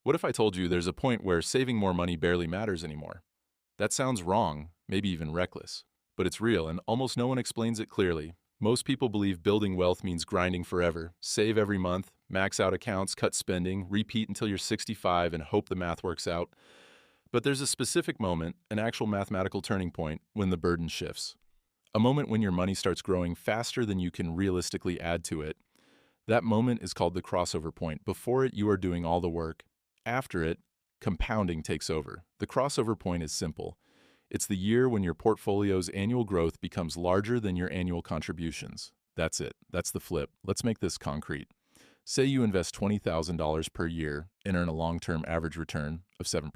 What if I told you there's a point where saving more money barely matters anymore? That sounds wrong, maybe even reckless, but it's real and almost no one explains it clearly. Most people believe building wealth means grinding forever, save every month, max out accounts, cut spending, repeat until you're 65 and hope the math works out. But there's a specific moment, an actual mathematical turning point, when the burden shifts. A moment when your money starts growing faster than you can realistically add to it. That moment is called the crossover point. Before it, you are doing all the work. After it, compounding takes over. The crossover point is simple. It's the year when your portfolio's annual growth becomes larger than your annual contributions. That's it. That's the flip. Let's make this concrete. Say you invest $20,000 per year and earn a long-term average return of 7%.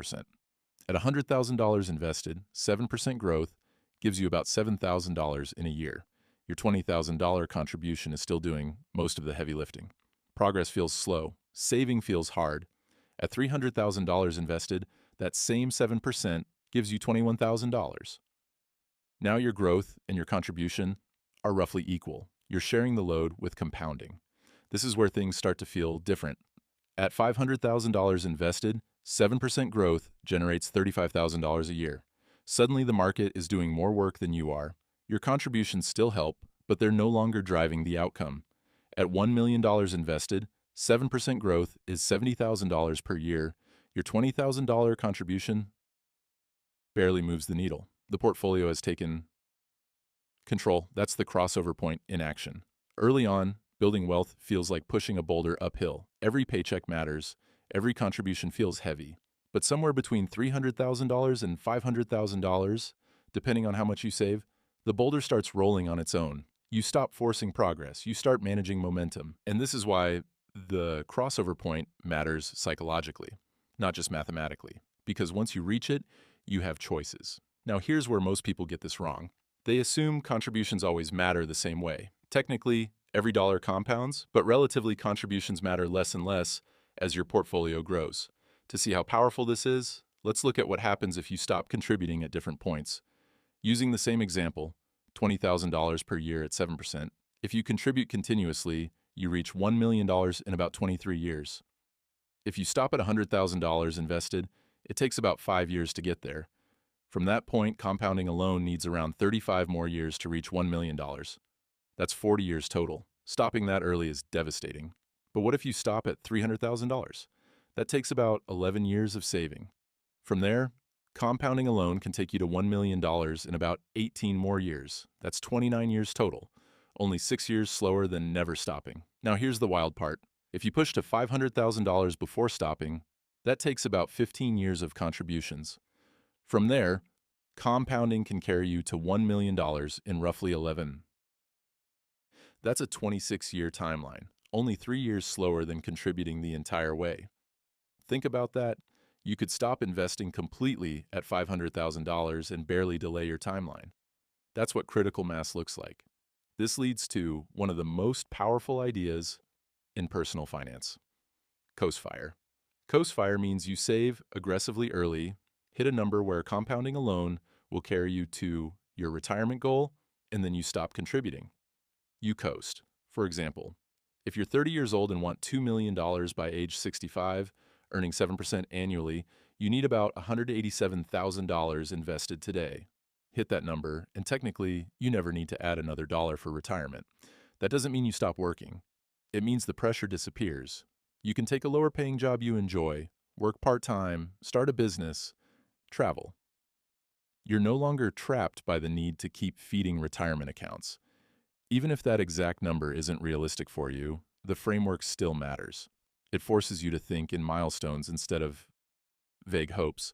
At $100,000 invested, 7% growth gives you about $7,000 in a year. Your $20,000 contribution is still doing most of the heavy lifting. Progress feels slow. Saving feels hard. At $300,000 invested, that same 7% gives you $21,000. Now your growth and your contribution are roughly equal. You're sharing the load with compounding. This is where things start to feel different. At $500,000 invested, 7% growth generates $35,000 a year. Suddenly the market is doing more work than you are. Your contributions still help, but they're no longer driving the outcome. At $1 million invested, 7% growth is $70,000 per year. Your $20,000 contribution barely moves the needle. The portfolio has taken control. That's the crossover point in action. Early on, building wealth feels like pushing a boulder uphill. Every paycheck matters. Every contribution feels heavy. But somewhere between $300,000 and $500,000, depending on how much you save, the boulder starts rolling on its own. You stop forcing progress. You start managing momentum. And this is why the crossover point matters psychologically, not just mathematically. Because once you reach it, you have choices. Now, here's where most people get this wrong. They assume contributions always matter the same way. Technically, every dollar compounds, but relatively contributions matter less and less as your portfolio grows. To see how powerful this is, let's look at what happens if you stop contributing at different points. Using the same example, $20,000 per year at 7%, if you contribute continuously, you reach $1 million in about 23 years. If you stop at $100,000 invested, it takes about 5 years to get there. From that point, compounding alone needs around 35 more years to reach $1 million. That's 40 years total. Stopping that early is devastating. But what if you stop at $300,000? That takes about 11 years of saving. From there, compounding alone can take you to $1 million in about 18 more years. That's 29 years total, only 6 years slower than never stopping. Now here's the wild part. If you push to $500,000 before stopping, that takes about 15 years of contributions. From there, compounding can carry you to $1 million in roughly 11. That's a 26-year timeline, only 3 years slower than contributing the entire way. Think about that. You could stop investing completely at $500,000 and barely delay your timeline. That's what critical mass looks like. This leads to one of the most powerful ideas in personal finance: Coastfire. Coastfire means you save aggressively early, hit a number where compounding alone will carry you to your retirement goal, and then you stop contributing. You coast. For example, if you're 30 years old and want $2 million by age 65, earning 7% annually, you need about $187,000 invested today. Hit that number, and technically, you never need to add another dollar for retirement. That doesn't mean you stop working. It means the pressure disappears. You can take a lower-paying job you enjoy, work part-time, start a business, travel. You're no longer trapped by the need to keep feeding retirement accounts. Even if that exact number isn't realistic for you, the framework still matters. It forces you to think in milestones instead of vague hopes.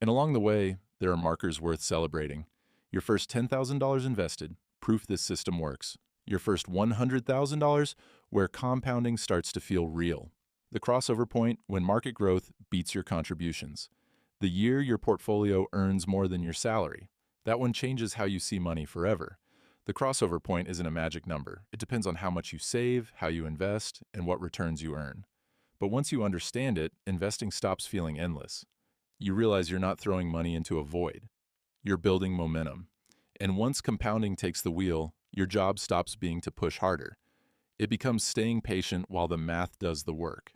And along the way, there are markers worth celebrating. Your first $10,000 invested, proof this system works. Your first $100,000, where compounding starts to feel real. The crossover point, when market growth beats your contributions. The year your portfolio earns more than your salary. That one changes how you see money forever. The crossover point isn't a magic number. It depends on how much you save, how you invest, and what returns you earn. But once you understand it, investing stops feeling endless. You realize you're not throwing money into a void. You're building momentum. And once compounding takes the wheel, your job stops being to push harder. It becomes staying patient while the math does the work.